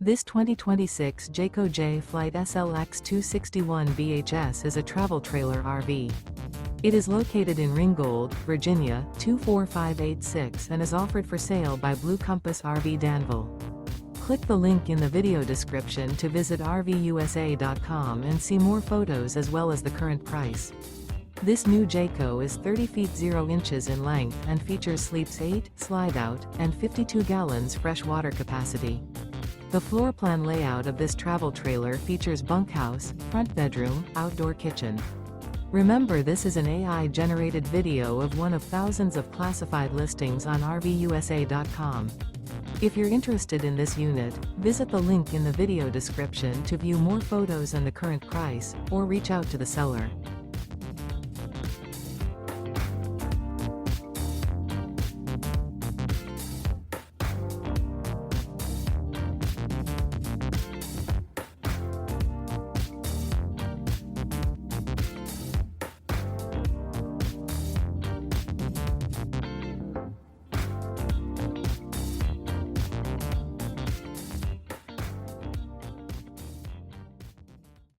This 2026 Jayco Jay Flight SLX 261 BHS is a travel trailer RV. It is located in Ringgold, Virginia, 24586 and is offered for sale by Blue Compass RV Danville. Click the link in the video description to visit RVUSA.com and see more photos as well as the current price. This new Jayco is 30 feet 0 inches in length and features sleeps 8, slide-out, and 52 gallons fresh water capacity. The floor plan layout of this travel trailer features bunkhouse, front bedroom, outdoor kitchen. Remember, this is an AI-generated video of one of thousands of classified listings on RVUSA.com. If you're interested in this unit, visit the link in the video description to view more photos and the current price, or reach out to the seller.